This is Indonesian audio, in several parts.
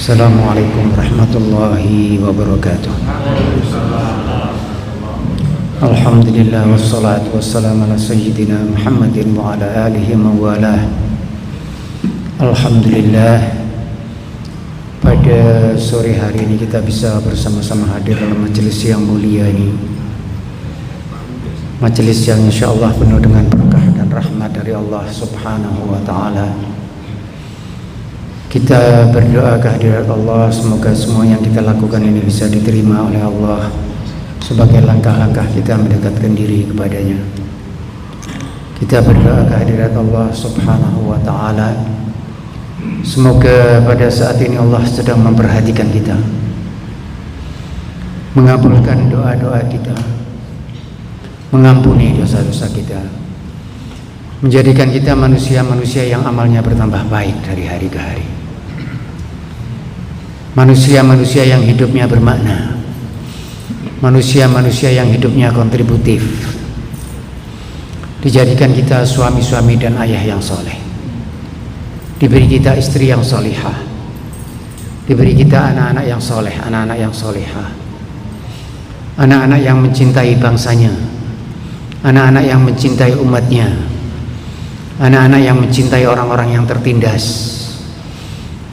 Assalamualaikum warahmatullahi wabarakatuh. Alhamdulillah wassalatu wassalamu ala sayyidina Muhammadin wa ala alihi wa walah. Alhamdulillah, pada sore hari ini kita bisa bersama-sama hadir dalam majelis yang mulia ini. Majelis yang insyaallah penuh dengan berkah dan rahmat dari Allah Subhanahu wa taala. Kita berdoa kehadirat Allah, semoga semua yang kita lakukan ini bisa diterima oleh Allah sebagai langkah-langkah kita mendekatkan diri kepadanya. Kita berdoa kehadirat Allah Subhanahu wa taala, semoga pada saat ini Allah sedang memperhatikan kita, mengabulkan doa-doa kita, mengampuni dosa-dosa kita, menjadikan kita manusia-manusia yang amalnya bertambah baik dari hari ke hari, manusia-manusia yang hidupnya bermakna, manusia-manusia yang hidupnya kontributif. Dijadikan kita suami-suami dan ayah yang soleh, diberi kita istri yang solihah, diberi kita anak-anak yang soleh, anak-anak yang solihah, anak-anak yang mencintai bangsanya, anak-anak yang mencintai umatnya, anak-anak yang mencintai orang-orang yang tertindas,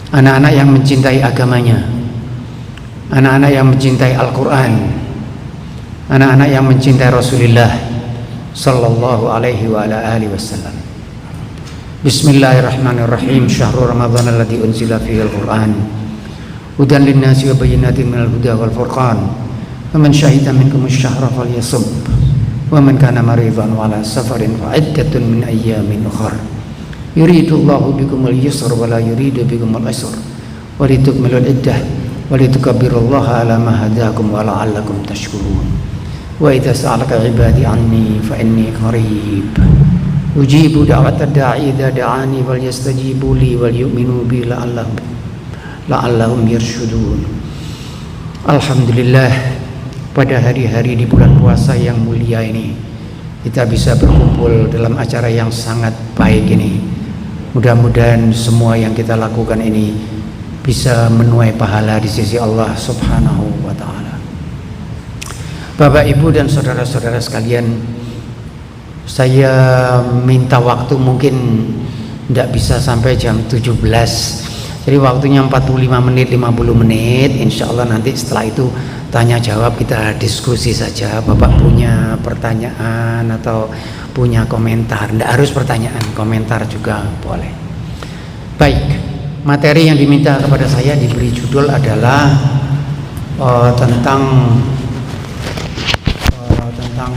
anak-anak yang mencintai agamanya, anak-anak yang mencintai Al-Quran, anak-anak yang mencintai Rasulullah sallallahu alaihi wa ala alihi wasallam. Bismillahirrahmanirrahim. Syahrul Ramadan alladzi unzila fihi al-Quran hudan lin-nasi wa bayyinatin minal huda wal furqan. Faman syahida minkum asy-syahra falyasum wa man kana maridan wa ala safarin fa iddatun min ayyamin ukhra. Yuridullahu bikumul yusra wa la yuridu bikumul usra wa litukmilul iddah wa litukabbirullaha ala ma hadakum wa la'allakum tashkurun. Wa idza sa'alaka 'ibadi 'anni fa inni qarib ujibu da'watad da'i idza da'ani wal yastajibu li wal yu'minu bi la'allahum yarshudun. Alhamdulillah, pada hari-hari di bulan puasa yang mulia ini kita bisa berkumpul dalam acara yang sangat baik ini. Mudah-mudahan semua yang kita lakukan ini bisa menuai pahala di sisi Allah Subhanahu wa ta'ala. Bapak, Ibu, dan saudara-saudara sekalian, saya minta waktu mungkin tidak bisa sampai jam 17. Jadi waktunya 45 menit, 50 menit. Insya Allah nanti setelah itu tanya jawab, kita diskusi saja. Bapak punya pertanyaan atau punya komentar, tidak harus pertanyaan, komentar juga boleh. Baik, materi yang diminta kepada saya diberi judul adalah tentang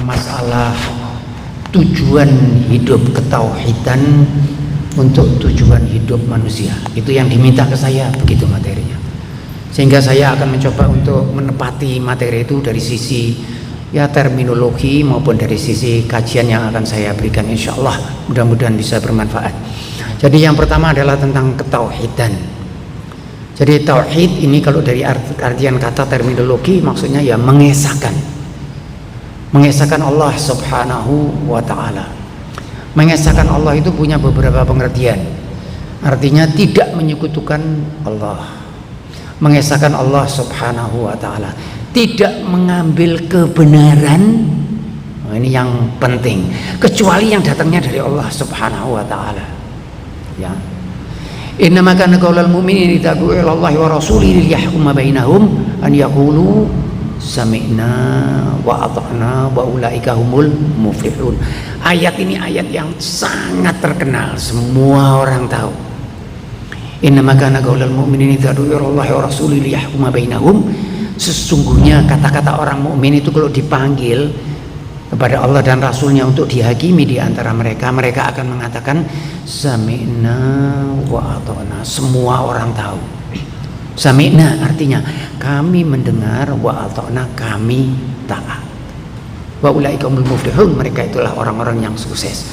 masalah tujuan hidup, ketauhidan untuk tujuan hidup manusia. Itu yang diminta ke saya, begitu materinya. Sehingga saya akan mencoba untuk menepati materi itu dari sisi ya terminologi maupun dari sisi kajian yang akan saya berikan. Insya Allah mudah-mudahan bisa bermanfaat. Jadi yang pertama adalah tentang ketauhidan. Jadi tauhid ini kalau dari artian kata terminologi maksudnya ya mengesahkan Allah Subhanahu wa ta'ala. Mengesahkan Allah itu punya beberapa pengertian. Artinya tidak menyekutukan Allah, mengesahkan Allah Subhanahu wa ta'ala, tidak mengambil kebenaran, ini yang penting, kecuali yang datangnya dari Allah Subhanahu wa ta'ala. Ya. Innama kana qaulal mu'minina idza du'u ila Allahi wa rasulihi liyahkuma bainahum an yaqulu sami'na wa ata'na wa ulaika humul muflihun. Ayat ini ayat yang sangat terkenal, semua orang tahu. Innama kana qaulal mu'minina idza du'u ila Allahi wa rasulihi liyahkuma bainahum. Sesungguhnya kata-kata orang mukmin itu kalau dipanggil kepada Allah dan Rasulnya untuk dihakimi di antara mereka, mereka akan mengatakan sami'na wa ata'na. Semua orang tahu. Sami'na artinya kami mendengar, wa ata'na kami taat. Wa ulaika humul muflihun, mereka itulah orang-orang yang sukses.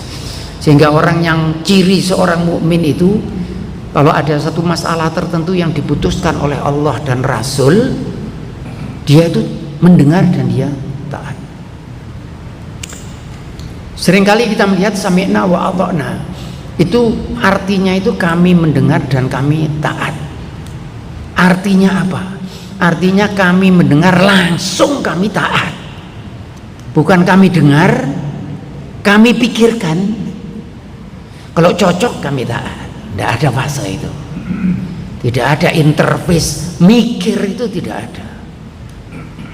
Sehingga orang yang ciri seorang mukmin itu kalau ada satu masalah tertentu yang diputuskan oleh Allah dan Rasul, dia itu mendengar dan dia taat. Seringkali kita melihat sami'na wa ata'na itu artinya itu kami mendengar dan kami taat. Artinya apa? Artinya kami mendengar langsung kami taat. Bukan kami dengar, kami pikirkan. Kalau cocok kami taat. Tidak ada fase itu. Tidak ada interface mikir, itu tidak ada.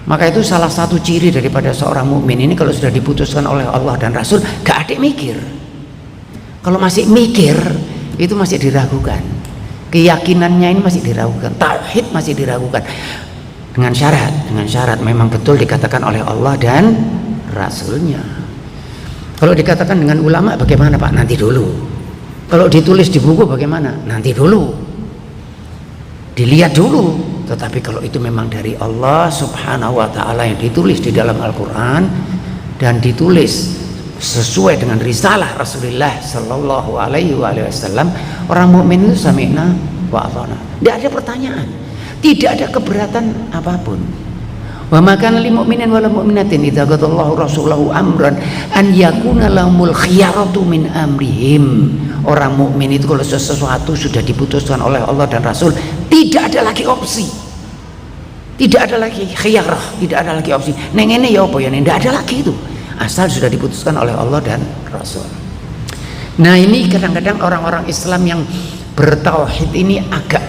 Maka itu salah satu ciri daripada seorang mukmin ini, kalau sudah diputuskan oleh Allah dan Rasul, gak ada mikir. Kalau masih mikir, itu masih diragukan. Keyakinannya ini masih diragukan. Tauhid masih diragukan. Dengan syarat memang betul dikatakan oleh Allah dan Rasulnya. Kalau dikatakan dengan ulama, bagaimana Pak? Nanti dulu. Kalau ditulis di buku, bagaimana? Nanti dulu. Dilihat dulu. Tetapi kalau itu memang dari Allah subhanahu wa ta'ala yang ditulis di dalam Al-Quran dan ditulis sesuai dengan risalah Rasulullah sallallahu alaihi wasallam, orang mukmin itu sami'na wa ata'na. Tidak ada pertanyaan, tidak ada keberatan apapun. Wa ma kana lil mu'minin wal mu'minatin idza qadallahu rasulahu amran an yakuna lahumul khiyaratu min amrihim. Orang mukmin itu kalau sesuatu sudah diputuskan oleh Allah dan Rasul, tidak ada lagi opsi, tidak ada lagi khiyarah, tidak ada lagi opsi. Neng ini ya apa ya, tidak ada lagi itu, asal sudah diputuskan oleh Allah dan Rasul. Nah ini kadang-kadang orang-orang Islam yang bertauhid ini agak,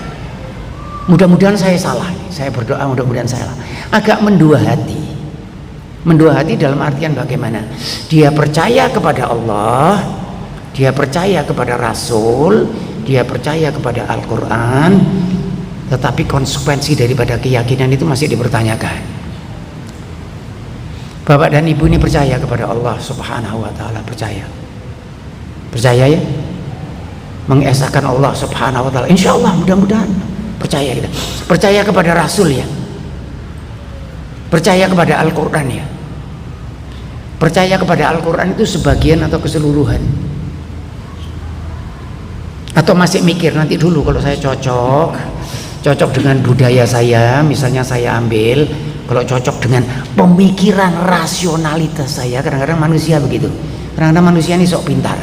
mudah-mudahan saya salah, saya berdoa mudah-mudahan saya salah, agak mendua hati. Mendua hati dalam artian bagaimana? Dia percaya kepada Allah, dia percaya kepada Rasul, dia percaya kepada Al-Quran, tetapi konsekuensi daripada keyakinan itu masih dipertanyakan. Bapak dan Ibu ini percaya kepada Allah subhanahu wa ta'ala, percaya ya, mengesahkan Allah subhanahu wa ta'ala, insya Allah, mudah-mudahan percaya kita, percaya kepada Rasul ya, percaya kepada Al-Quran ya, percaya kepada Al-Quran itu sebagian atau keseluruhan, atau masih mikir nanti dulu kalau saya cocok dengan budaya saya, misalnya saya ambil, kalau cocok dengan pemikiran rasionalitas saya. Kadang-kadang manusia begitu, kadang-kadang manusia ini sok pintar,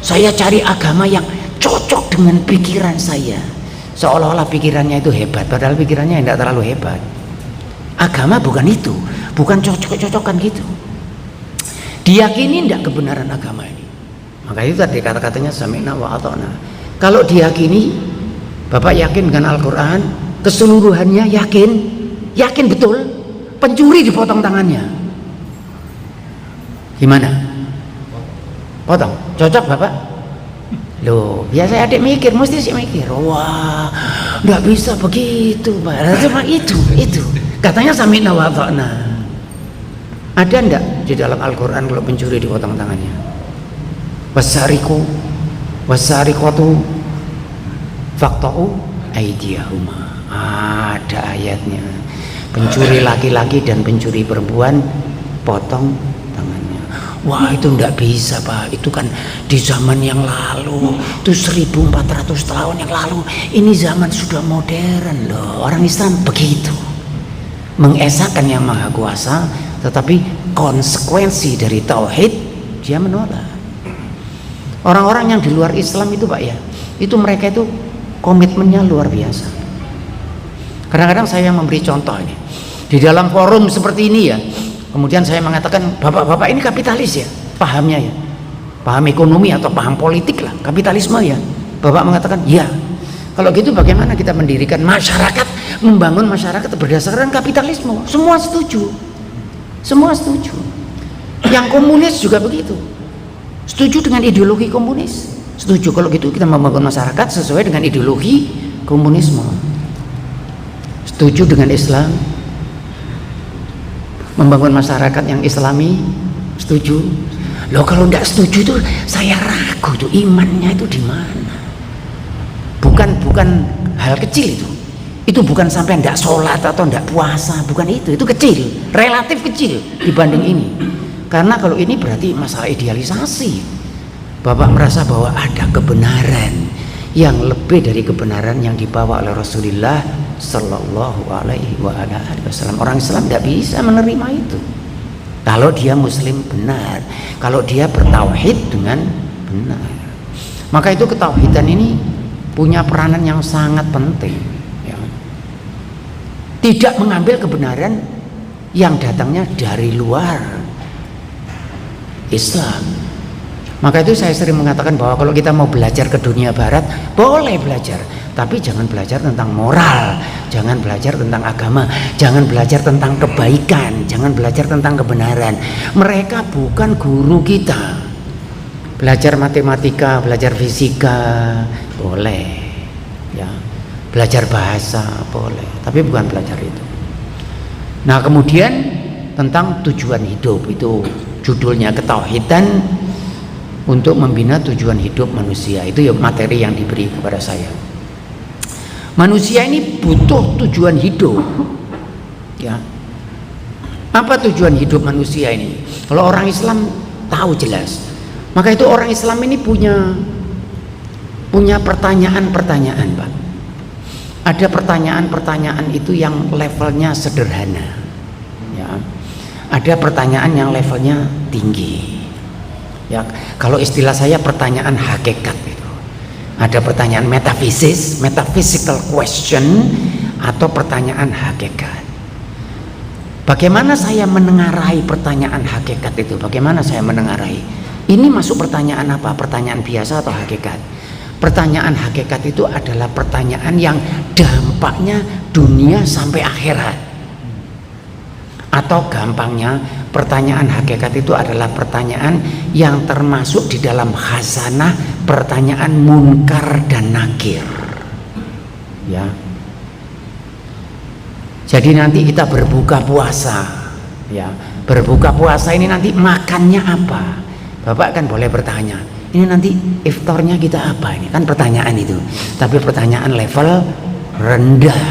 saya cari agama yang cocok dengan pikiran saya, seolah-olah pikirannya itu hebat, padahal pikirannya tidak terlalu hebat. Agama bukan itu, bukan cocok-cocokan gitu. Diyakini tidak kebenaran agama ini, maka itu tadi kata-katanya sami'na wa ata'na. Kalau diyakini, Bapak yakin dengan Al-Quran keseluruhannya, yakin betul, pencuri dipotong tangannya, gimana? Potong, cocok Bapak? Loh, biasa adik mikir, mesti sih mikir, wah nggak bisa begitu Pak, cuma itu katanya sami'na wa ata'na. Ada enggak di dalam Al-Quran kalau pencuri dipotong tangannya? Wasariqatu faqta'u aydiyahuma. Ada ayatnya. Pencuri laki-laki dan pencuri perempuan potong tangannya. Wah itu enggak bisa Pak, itu kan di zaman yang lalu, itu 1400 tahun yang lalu. Ini zaman sudah modern loh. Orang Islam begitu, mengesahkan yang maha kuasa, tetapi konsekuensi dari tauhid dia menolak. Orang-orang yang di luar Islam itu Pak ya, itu mereka itu komitmennya luar biasa. Kadang-kadang saya memberi contoh ini di dalam forum seperti ini ya, kemudian saya mengatakan bapak-bapak ini kapitalis ya, pahamnya ya, paham ekonomi atau paham politik lah, kapitalisme ya. Bapak mengatakan ya, kalau gitu bagaimana kita mendirikan masyarakat, membangun masyarakat berdasarkan kapitalisme? Semua setuju, semua setuju. Yang komunis juga begitu, setuju dengan ideologi komunis, setuju kalau gitu kita membangun masyarakat sesuai dengan ideologi komunisme. Setuju dengan Islam, membangun masyarakat yang Islami, setuju. Loh kalau tidak setuju itu saya ragu tuh imannya itu di mana. Bukan hal kecil itu bukan sampai tidak sholat atau tidak puasa, bukan itu kecil, relatif kecil dibanding ini. Karena kalau ini berarti masalah idealisasi. Bapak merasa bahwa ada kebenaran yang lebih dari kebenaran yang dibawa oleh Rasulullah Sallallahu Alaihi Wasallam. Orang Islam tidak bisa menerima itu. Kalau dia Muslim benar, kalau dia bertauhid dengan benar, maka itu ketauhidan ini punya peranan yang sangat penting. Ya. tidak mengambil kebenaran yang datangnya dari luar Islam. Maka itu saya sering mengatakan bahwa kalau kita mau belajar ke dunia barat, boleh belajar, tapi jangan belajar tentang moral, jangan belajar tentang agama, jangan belajar tentang kebaikan, jangan belajar tentang kebenaran. Mereka bukan guru kita. Belajar matematika, belajar fisika boleh, ya. Belajar bahasa boleh, tapi bukan belajar itu. Nah, kemudian tentang tujuan hidup, itu judulnya ketauhidan untuk membina tujuan hidup manusia. Itu ya materi yang diberi kepada saya. Manusia ini butuh tujuan hidup, ya. Apa tujuan hidup manusia ini? Kalau orang Islam tahu jelas. Maka itu orang Islam ini punya pertanyaan-pertanyaan, Pak. Ada pertanyaan-pertanyaan itu yang levelnya sederhana, ya. Ada pertanyaan yang levelnya tinggi, ya. Kalau istilah saya pertanyaan hakikat itu. Ada pertanyaan metafisis, metaphysical question, atau pertanyaan hakikat. Bagaimana saya menengarai pertanyaan hakikat itu? Bagaimana saya menengarai? Ini masuk pertanyaan apa? Pertanyaan biasa atau hakikat? Pertanyaan hakikat itu adalah pertanyaan yang dampaknya dunia sampai akhirat. Atau gampangnya, pertanyaan hakikat itu adalah pertanyaan yang termasuk di dalam khazanah pertanyaan munkar dan nakir, ya. Jadi nanti kita berbuka puasa, ya. Berbuka puasa ini nanti makannya apa? Bapak kan boleh bertanya, ini nanti iftarnya kita apa? Ini kan pertanyaan itu, tapi pertanyaan level rendah,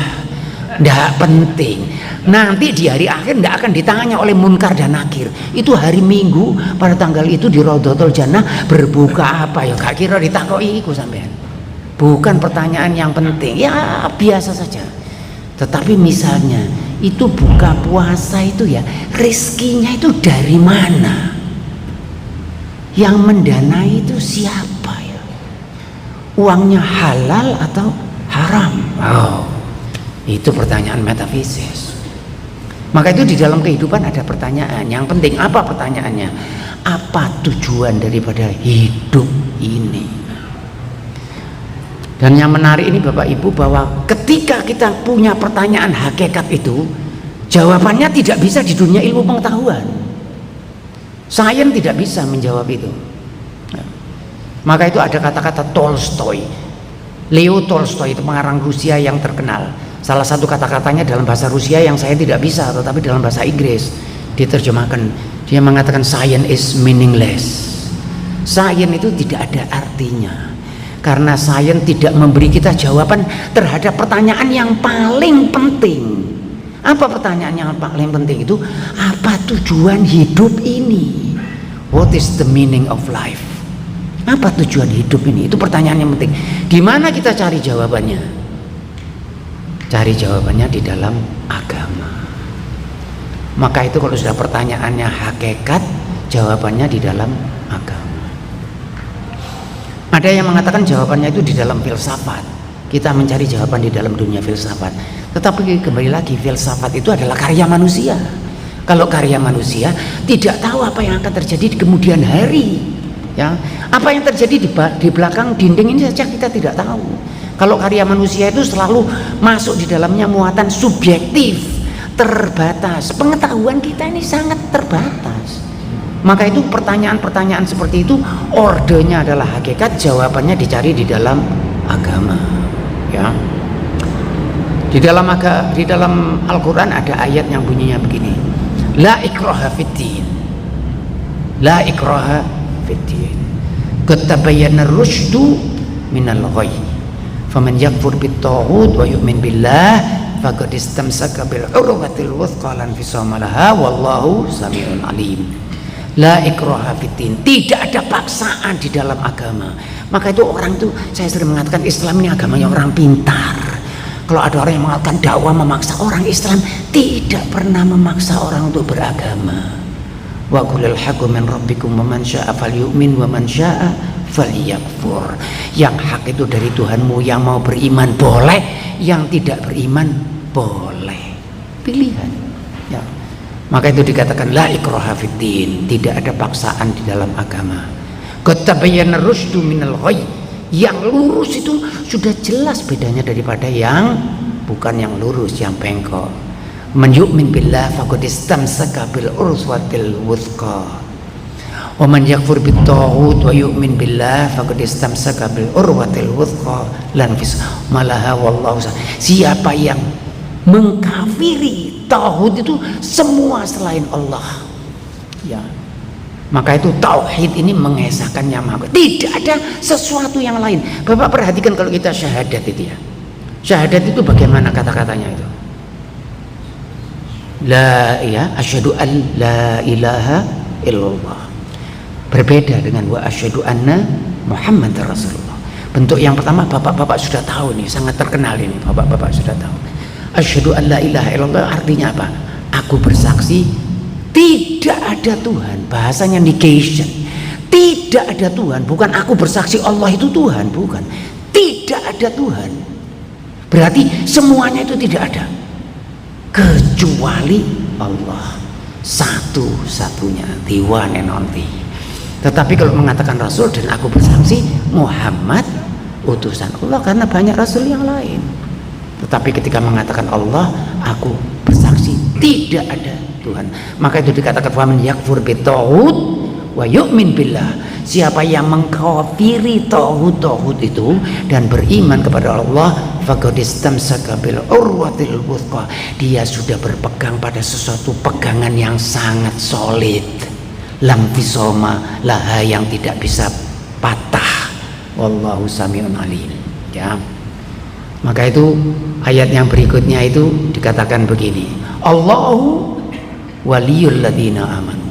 tidak penting. Nanti di hari akhir tidak akan ditanya oleh munkar dan nakir. Itu hari Minggu pada tanggal itu di Raudhatul Jannah berbuka apa ya? Gak kira ditakoi iku sampean. Bukan pertanyaan yang penting, ya biasa saja. Tetapi misalnya itu buka puasa itu ya, rezekinya itu dari mana? Yang mendanai itu siapa ya? Uangnya halal atau haram? Oh, itu pertanyaan metafisis. Maka itu di dalam kehidupan ada pertanyaan yang penting. Apa pertanyaannya? Apa tujuan daripada hidup ini? Dan yang menarik ini Bapak Ibu, bahwa ketika kita punya pertanyaan hakikat itu, jawabannya tidak bisa di dunia ilmu pengetahuan. Sains tidak bisa menjawab itu. Maka itu ada kata-kata Tolstoy, Leo Tolstoy, itu pengarang Rusia yang terkenal. Salah satu kata-katanya dalam bahasa Rusia yang saya tidak bisa, tetapi dalam bahasa Inggris diterjemahkan. Dia mengatakan science is meaningless. Sains itu tidak ada artinya, karena sains tidak memberi kita jawaban terhadap pertanyaan yang paling penting. Apa pertanyaan yang paling penting itu? Apa tujuan hidup ini? What is the meaning of life? Apa tujuan hidup ini? Itu pertanyaan yang penting. Di mana kita cari jawabannya? Cari jawabannya di dalam agama. Maka itu kalau sudah pertanyaannya hakikat, jawabannya di dalam agama. Ada yang mengatakan jawabannya itu di dalam filsafat. Kita mencari jawaban di dalam dunia filsafat. Tetapi kembali lagi, filsafat itu adalah karya manusia. Kalau karya manusia tidak tahu apa yang akan terjadi di kemudian hari, ya. Apa yang terjadi di belakang dinding ini saja kita tidak tahu. Kalau karya manusia itu selalu masuk di dalamnya muatan subjektif, terbatas. Pengetahuan kita ini sangat terbatas. Maka itu pertanyaan-pertanyaan seperti itu ordenya adalah hakikat, jawabannya dicari di dalam agama, ya. Di dalam Al-Quran ada ayat yang bunyinya begini, la ikraha fiddin, la ikraha fiddin, qad tabayyana ar-rusydu minal ghayy, faman yakfur bit-taghut wa yu'min billah faqad istamsaka bil urwatil wuthqa lan fisama laha wallahu samiun alim. La ikraha fiddin, tidak ada paksaan di dalam agama. Maka itu orang itu, saya sering mengatakan Islam ini agamanya orang pintar. Kalau ada orang yang mengatakan dakwah memaksa, orang Islam tidak pernah memaksa orang untuk beragama. Wa qulil haqqu min rabbikum wa man syaa'a falyu'min wa man syaa'a falyakfur. Yang hak itu dari Tuhanmu, yang mau beriman boleh, yang tidak beriman boleh. pilihan. Ya. Maka itu dikatakan la ikraha fiddin, tidak ada paksaan di dalam agama. Qad tabayyana rusydu minal ghayy, yang lurus itu sudah jelas bedanya daripada yang bukan yang lurus, yang bengkok. Man yu'min billah faqad istamsaka bil urwatil wuthqa, wa man yakfur bit taghut wa yu'min billah faqad istamsaka bil urwatil wuthqa lan fis malaha wallahu. Siapa yang mengkafiri tauhid itu semua selain Allah, ya, maka itu tauhid ini mengesahkan yang maha, tidak ada sesuatu yang lain. Bapak perhatikan kalau kita syahadat itu ya, syahadat itu bagaimana kata-katanya itu? La ya asyhadu an la ilaha illallah, berbeda dengan wa asyhadu anna muhammadar rasulullah. Bentuk yang pertama bapak-bapak sudah tahu nih, sangat terkenal ini, bapak-bapak sudah tahu. Asyhadu an la ilaha illallah artinya apa? Aku bersaksi tidak ada Tuhan, bahasanya negation. Tidak ada Tuhan, bukan aku bersaksi Allah itu Tuhan, bukan. Tidak ada Tuhan. Berarti semuanya itu tidak ada kecuali Allah satu-satunya, the one and only. Tetapi kalau mengatakan Rasul dan aku bersaksi Muhammad utusan Allah, karena banyak Rasul yang lain. Tetapi ketika mengatakan Allah, aku bersaksi tidak ada Tuhan. Maka itu dikatakan faman yakfur bitaghut wa yu'min billah. Siapa yang mengkafiri tauhid itu dan beriman kepada Allah, faqad istamsaka bil urwatil wuthqa, dia sudah berpegang pada sesuatu pegangan yang sangat solid, lam fisoma laha, yang tidak bisa patah. Wallahu samiun alim. Ya. Maka itu ayat yang berikutnya itu dikatakan begini, Allahu waliyul ladina amanu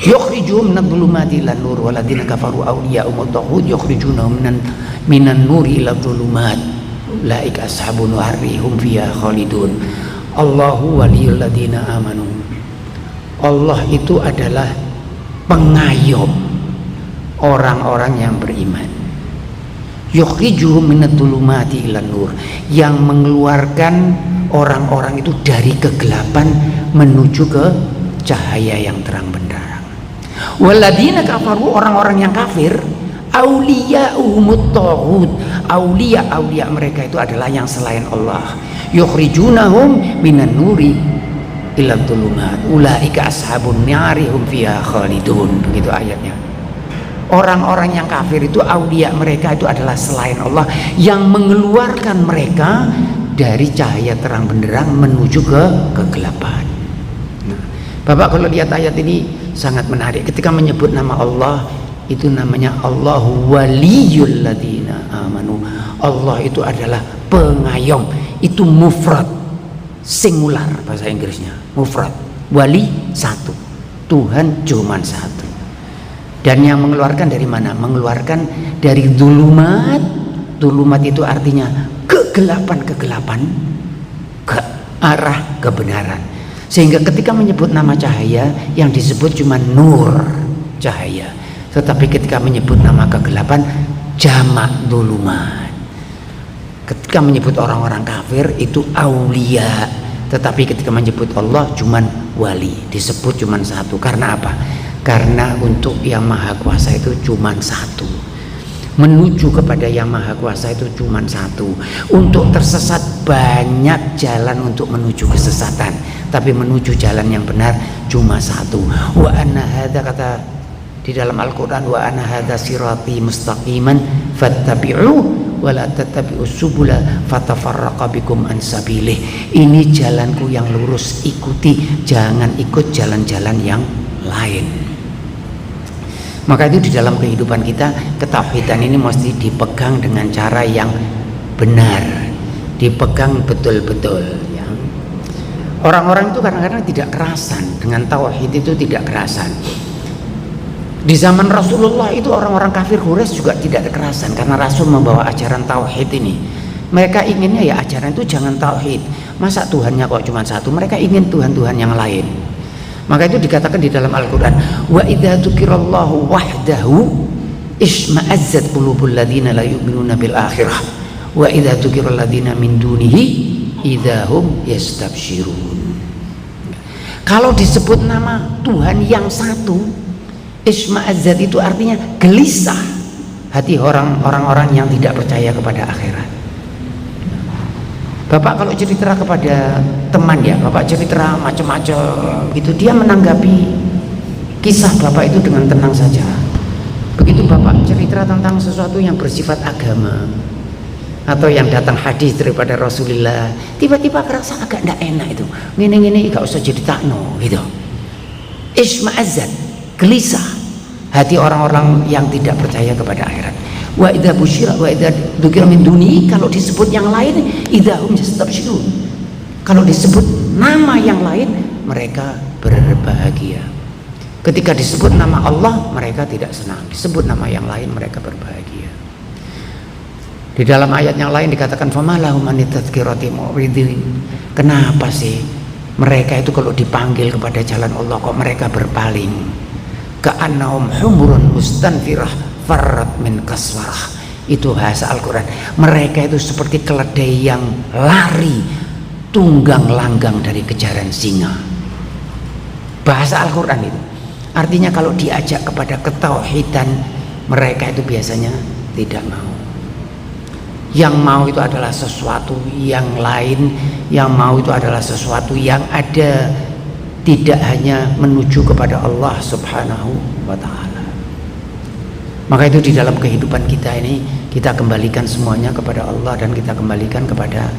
yukhrijuhum minadh dhulumati ilan nur waladina kafaru awliya'um at-taghut yukhrijunahum minan nuri iladh dhulumat ulaika ashabun nari hum fiha khalidun. Allahu waliyul ladina amanu, Allah itu adalah pengayom orang-orang yang beriman. Yukhrijuhum minadh dhulumati ilan nur, yang mengeluarkan orang-orang itu dari kegelapan menuju ke cahaya yang terang benderang. Waladina kafaru, orang-orang yang kafir, auliya'uhumut taghut, aulia mereka itu adalah yang selain Allah. Yukhrijunahum minan nuri ila dhulumat ulaika ashabun nari hum fiha khalidun. Begitu ayatnya. Orang-orang yang kafir itu aulia mereka itu adalah selain Allah, yang mengeluarkan mereka dari cahaya terang benderang menuju ke kegelapan. Nah, Bapak kalau lihat ayat ini sangat menarik. Ketika menyebut nama Allah itu namanya Allahu waliyul ladina amanu. Allah itu adalah pengayom. Itu mufrad, singular bahasa Inggrisnya. Mufrad. Wali satu. Tuhan cuma satu. Dan yang mengeluarkan dari mana? Mengeluarkan dari dhulumat. Dhulumat itu artinya kegelapan-kegelapan ke arah kebenaran. Sehingga ketika menyebut nama cahaya, yang disebut cuma nur, cahaya. Tetapi ketika menyebut nama kegelapan, jamak dhulumat. Ketika menyebut orang-orang kafir itu aulia. Tetapi ketika menyebut Allah cuma wali, disebut cuma satu. Karena apa? Karena untuk yang maha kuasa itu cuma satu, menuju kepada yang maha kuasa itu cuma satu. Untuk tersesat banyak jalan untuk menuju kesesatan, tapi menuju jalan yang benar cuma satu. Wa anna hadza, kata di dalam Al-Quran, wa anna hadza sirati mustaqiman fattabi'u wa la tattabi'us subula fatafarraqa bikum an sabilih. Ini jalanku yang lurus, ikuti, jangan ikut jalan-jalan yang lain. Maka itu di dalam kehidupan kita, ketauhidan ini mesti dipegang dengan cara yang benar, dipegang betul-betul ya. Orang-orang itu kadang-kadang tidak kerasan dengan tauhid, itu tidak kerasan. Di zaman Rasulullah itu orang-orang kafir Quraisy juga tidak kerasan karena Rasul membawa ajaran tauhid ini. Mereka inginnya ya ajaran itu jangan tauhid. Masa Tuhannya kok cuma satu? Mereka ingin Tuhan-Tuhan yang lain. Maka itu dikatakan di dalam Al-Quran, wa idza dzukirallahu wahdahu isma'azzat qulubul ladzina la yu'minuna bil akhirah wa idza dzukiral ladzina min dunihi idahum yastabsyirun. Kalau disebut nama Tuhan yang satu, Isma'azzat itu artinya gelisah hati orang-orang yang tidak percaya kepada akhirat. Bapak kalau cerita kepada teman ya, Bapak cerita macam-macam gitu, dia menanggapi kisah Bapak itu dengan tenang saja. Begitu Bapak cerita tentang sesuatu yang bersifat agama atau yang datang hadis daripada Rasulullah, tiba-tiba kerasa agak tidak enak itu, gini-gini gak usah jadi takno gitu. Isma'azzat, gelisah hati orang-orang yang tidak percaya kepada akhirat. Wa idza busyira wa idza dzukira min duni, kalau disebut yang lain idahum yastabsyirun, kalau disebut nama yang lain mereka berbahagia. Ketika disebut nama Allah mereka tidak senang, disebut nama yang lain mereka berbahagia. Di dalam ayat yang lain dikatakan famalahum anitadzkirati mu'ridin. Kenapa sih mereka itu kalau dipanggil kepada jalan Allah kok mereka berpaling? Ka'annahum humurun mustanfirah farrat min kaswarah. Itu bahasa Al-Quran. Mereka itu seperti keledai yang lari tunggang langgang dari kejaran singa. Bahasa Al-Quran itu. Artinya kalau diajak kepada ketauhidan mereka itu biasanya tidak mau. Yang mau itu adalah sesuatu yang lain, yang mau itu adalah sesuatu yang ada, tidak hanya menuju kepada Allah Subhanahu wa ta'ala. Maka itu di dalam kehidupan kita ini kita kembalikan semuanya kepada Allah dan kita kembalikan kepada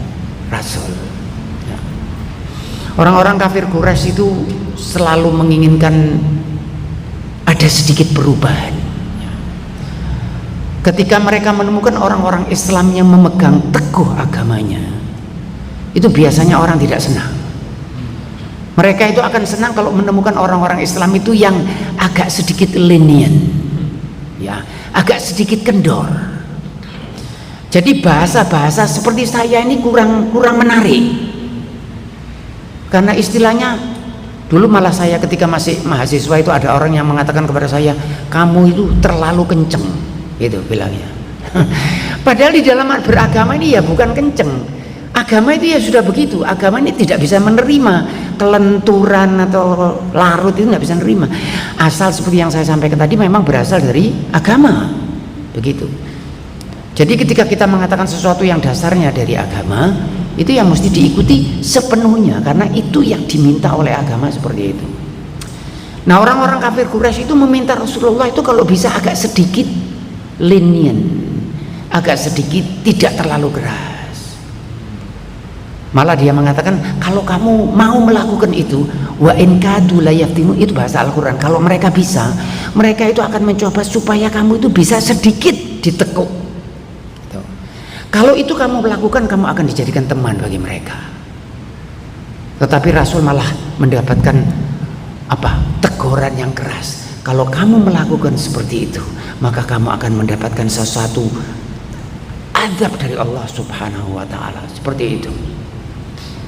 Rasul ya. Orang-orang kafir Quraisy itu selalu menginginkan ada sedikit perubahan. Ketika mereka menemukan orang-orang Islam yang memegang teguh agamanya, itu biasanya orang tidak senang. Mereka itu akan senang kalau menemukan orang-orang Islam itu yang agak sedikit lenient, ya, agak sedikit kendor. Jadi bahasa-bahasa seperti saya ini kurang menarik. Karena istilahnya dulu malah saya ketika masih mahasiswa itu ada orang yang mengatakan kepada saya, kamu itu terlalu kenceng. Itu bilangnya. Padahal di dalam beragama ini ya bukan kenceng. Agama itu ya sudah begitu. Agama ini tidak bisa menerima kelenturan atau larut, itu nggak bisa menerima. Asal seperti yang saya sampaikan tadi memang berasal dari agama. Begitu. Jadi ketika kita mengatakan sesuatu yang dasarnya dari agama, itu yang mesti diikuti sepenuhnya karena itu yang diminta oleh agama seperti itu. Nah, orang-orang kafir Quraisy itu meminta Rasulullah itu kalau bisa agak sedikit lenient, agak sedikit tidak terlalu keras. Malah dia mengatakan kalau kamu mau melakukan itu, wa in kadu la yaftinu, itu bahasa Al-Quran. Kalau mereka bisa, mereka itu akan mencoba supaya kamu itu bisa sedikit ditekuk gitu. Kalau itu kamu melakukan, kamu akan dijadikan teman bagi mereka. Tetapi Rasul malah mendapatkan teguran yang keras. Kalau kamu melakukan seperti itu, maka kamu akan mendapatkan sesuatu azab dari Allah Subhanahu wa ta'ala. Seperti itu.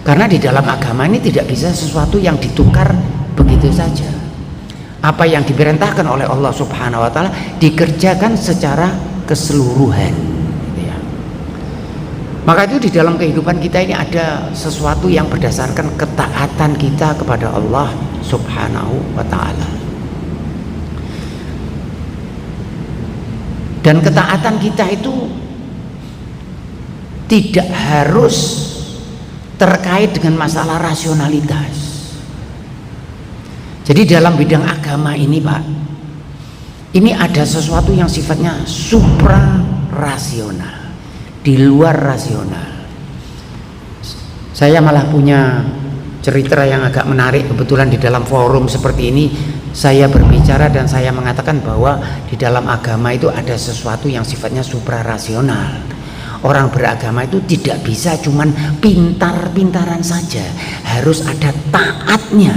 Karena di dalam agama ini tidak bisa sesuatu yang ditukar begitu saja. Apa yang diperintahkan oleh Allah Subhanahu wa ta'ala dikerjakan secara keseluruhan gitu ya. Maka itu di dalam kehidupan kita ini ada sesuatu yang berdasarkan ketaatan kita kepada Allah Subhanahu wa ta'ala. Dan ketaatan kita itu tidak harus terkait dengan masalah rasionalitas. Jadi dalam bidang agama ini Pak, ini ada sesuatu yang sifatnya supra rasional, di luar rasional. Saya malah punya cerita yang agak menarik. Kebetulan di dalam forum seperti ini saya berbicara dan saya mengatakan bahwa di dalam agama itu ada sesuatu yang sifatnya suprarasional. Orang beragama itu tidak bisa cuman pintar-pintaran saja, harus ada taatnya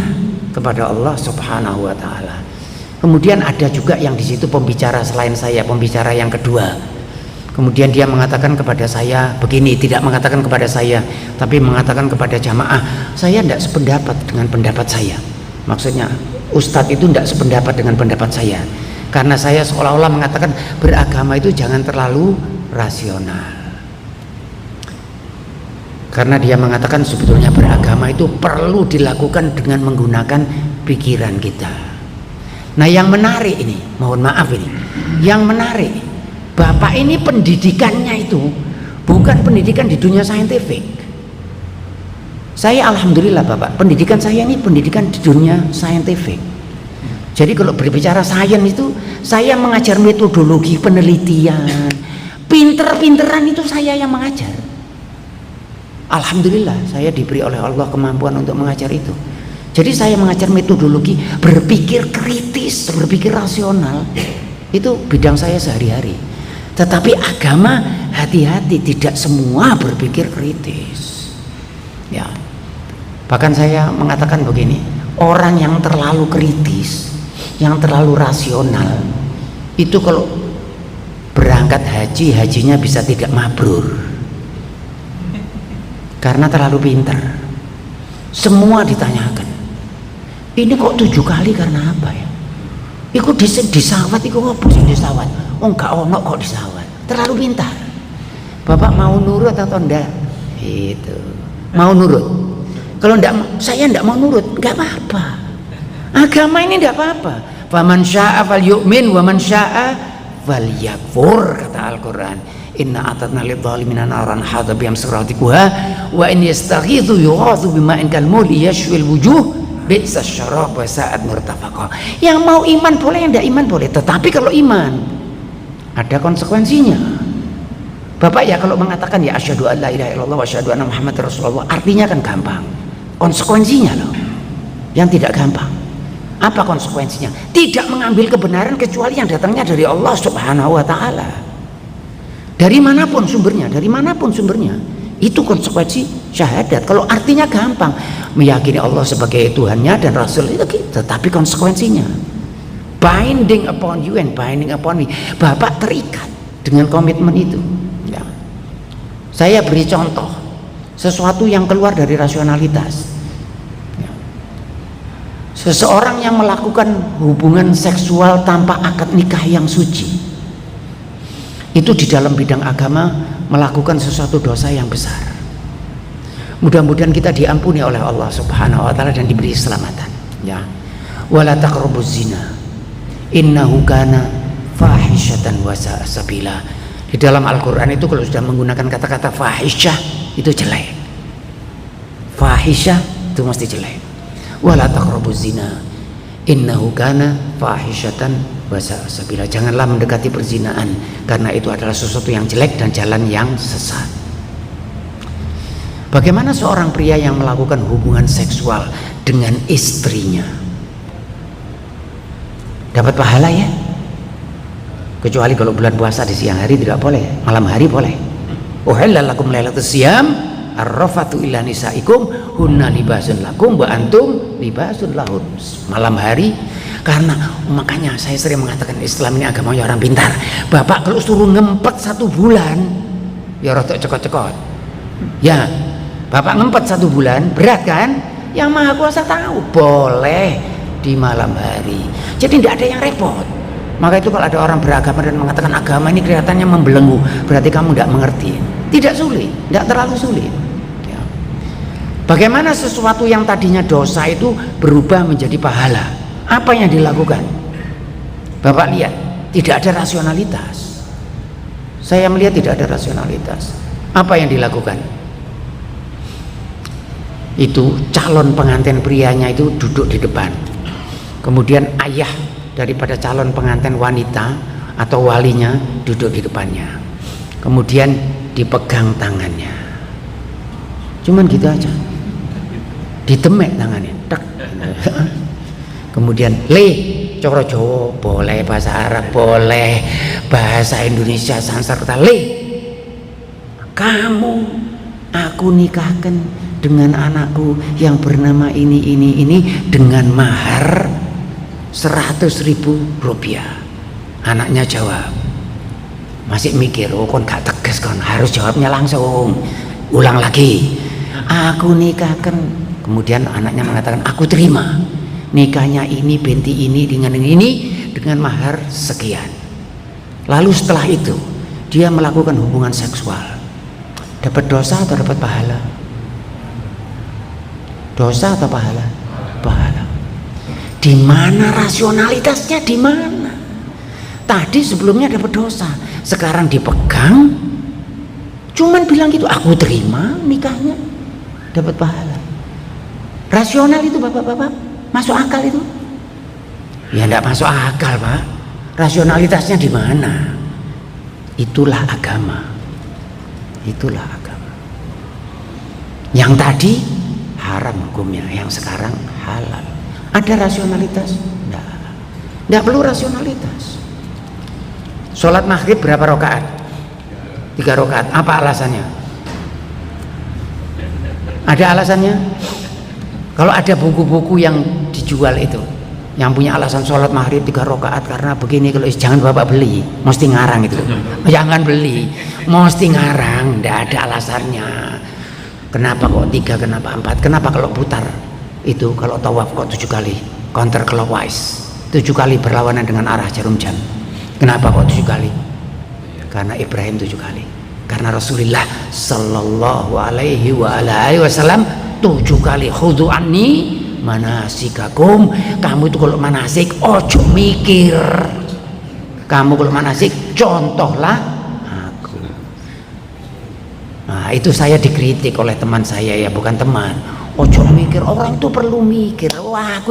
kepada Allah Subhanahu wa ta'ala. Kemudian ada juga yang di situ pembicara selain saya, pembicara yang kedua. Kemudian dia mengatakan kepada saya begini, tidak mengatakan kepada saya, tapi mengatakan kepada jamaah, saya tidak sependapat dengan pendapat saya. Maksudnya Ustadz itu tidak sependapat dengan pendapat saya, karena saya seolah-olah mengatakan beragama itu jangan terlalu rasional. Karena dia mengatakan sebetulnya beragama itu perlu dilakukan dengan menggunakan pikiran kita. Nah yang menarik ini, mohon maaf ini, yang menarik, Bapak ini pendidikannya itu bukan pendidikan di dunia saintifik. Saya alhamdulillah Bapak, pendidikan saya ini pendidikan di dunia saintifik. Jadi kalau berbicara sains itu, saya mengajar metodologi penelitian, pinter-pinteran itu saya yang mengajar. Alhamdulillah saya diberi oleh Allah kemampuan untuk mengajar itu. Jadi saya mengajar metodologi berpikir kritis, berpikir rasional. Itu bidang saya sehari-hari. Tetapi agama hati-hati, tidak semua berpikir kritis. Ya. Bahkan saya mengatakan begini, orang yang terlalu kritis, yang terlalu rasional, itu kalau berangkat haji, hajinya bisa tidak mabrur. Karena terlalu pintar. Semua ditanyakan. Ini kok 7 kali karena apa ya? Iku disawat, iku apa sih disawat? Oh enggak ono kok disawat. Terlalu pintar. Bapak mau nurut atau enggak? Itu. Mau nurut. Kalau enggak, saya enggak mau nurut, enggak apa-apa. Agama ini enggak apa-apa. Faman syaa'a falyu'min wa man syaa'a falyakfur, kata Al-Qur'an. Inna atatna lidzalimina naran hadza bihim siratiquha wa in yastaghithu yughathu bima'in kalmuhli yashwil wujuh bi'sa syarab wa sa'at murtafaqa. Yang mau iman boleh, yang tidak iman boleh, tetapi kalau iman ada konsekuensinya. Bapak ya kalau mengatakan ya asyhadu an la ilaha illallah wa asyhadu anna muhammadar rasulullah, artinya kan gampang. Konsekuensinya loh yang tidak gampang. Apa konsekuensinya? Tidak mengambil kebenaran kecuali yang datangnya dari Allah Subhanahu wa taala. Dari manapun sumbernya, itu konsekuensi syahadat. Kalau artinya gampang, meyakini Allah sebagai Tuhannya dan Rasul itu gitu, tetapi konsekuensinya binding upon you and binding upon me. Bapak terikat dengan komitmen itu. Ya. Saya beri contoh sesuatu yang keluar dari rasionalitas. Ya. Seseorang yang melakukan hubungan seksual tanpa akad nikah yang suci, itu di dalam bidang agama melakukan sesuatu dosa yang besar. Mudah-mudahan kita diampuni oleh Allah Subhanahu wa taala dan diberi keselamatan. Ya. Wala taqrabuz zina innahu kana fahisyatan wa sa'a sabila. Di dalam Al-Qur'an itu kalau sudah menggunakan kata-kata fahisyah itu jelek. Fahisyah itu mesti jelek. Wala taqrabuz zina innahu kana fahisyatan wa sa'a sabila. Janganlah mendekati perzinaan karena itu adalah sesuatu yang jelek dan jalan yang sesat. Bagaimana seorang pria yang melakukan hubungan seksual dengan istrinya dapat pahala ya? Kecuali kalau bulan puasa di siang hari tidak boleh, malam hari boleh. Uhilla lakum lailatus siyam arrafatu ila nisaikum hunna libasun lakum wa antum libasun lahun. Malam hari, karena makanya saya sering mengatakan Islam ini agamanya orang pintar. Bapak kalau suruh ngempet 1 bulan ya rotok cekot-cekot ya. Bapak ngempet 1 bulan berat kan? Yang Maha Kuasa tahu boleh di malam hari, jadi tidak ada yang repot. Maka itu kalau ada orang beragama dan mengatakan agama ini kelihatannya membelenggu, berarti kamu tidak mengerti. Tidak sulit, tidak terlalu sulit ya. Bagaimana sesuatu yang tadinya dosa itu berubah menjadi pahala? Apa yang dilakukan? Bapak lihat, tidak ada rasionalitas. Saya melihat tidak ada rasionalitas. Apa yang dilakukan? Itu calon pengantin prianya itu duduk di depan, kemudian ayah daripada calon pengantin wanita atau walinya duduk di depannya, kemudian dipegang tangannya, cuman gitu aja, ditemek tangannya, tek. Kemudian le coro Jawa boleh, bahasa Arab boleh, bahasa Indonesia Sanskerta, le kamu aku nikahkan dengan anakku yang bernama ini dengan mahar 100.000 rupiah. Anaknya jawab, masih mikir, oh kon gak tegas kon, harus jawabnya langsung. Ulang lagi, aku nikahkan. Kemudian anaknya mengatakan, aku terima nikahnya ini binti ini dengan mahar sekian. Lalu setelah itu dia melakukan hubungan seksual, dapat dosa atau dapat pahala? Dosa atau pahala? Pahala. Di mana rasionalitasnya, di mana? Tadi sebelumnya dapat dosa, sekarang dipegang, cuman bilang gitu, aku terima nikahnya, dapat pahala. Rasional itu bapak-bapak? Masuk akal itu? Ya enggak masuk akal, Pak. Rasionalitasnya di mana? Itulah agama. Itulah agama. Yang tadi haram hukumnya, yang sekarang halal. Ada rasionalitas? Enggak perlu rasionalitas. Sholat maghrib berapa rakaat? 3 rakaat. Apa alasannya? Ada alasannya? Kalau ada buku-buku yang dijual itu, yang punya alasan sholat maghrib 3 rakaat karena begini, kalau jangan bapak beli, mesti ngarang itu. Jangan beli, mesti ngarang, tidak ada alasannya. Kenapa kok 3, kenapa 4, kenapa kalau putar itu, kalau tawaf kok 7 kali, counter clockwise, 7 kali berlawanan dengan arah jarum jam. Kenapa kok 7 kali? Karena Ibrahim 7 kali. Karena Rasulullah Sallallahu Alaihi Wasallam 7 kali khudhu anni manasikakum. Kamu itu kalau manasik ojo mikir. Kamu kalau manasik contohlah aku. Nah, itu saya dikritik oleh teman saya, ya bukan teman. Ojo mikir, orang itu perlu mikir. Wah,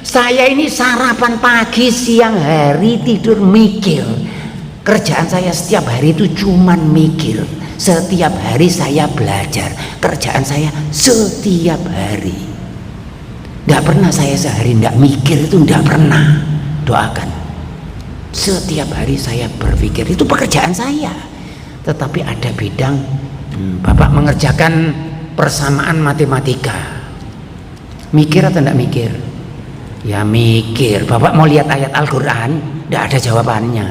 saya ini sarapan pagi, siang, hari, tidur mikir. Kerjaan saya setiap hari itu cuman mikir. Setiap hari saya belajar. Kerjaan saya setiap hari. Nggak pernah saya sehari nggak mikir, itu nggak pernah. Doakan. Setiap hari saya berpikir, itu pekerjaan saya. Tetapi ada bidang, Bapak mengerjakan persamaan matematika, mikir atau enggak mikir? Ya mikir. Bapak mau lihat ayat Al-Quran, enggak ada jawabannya,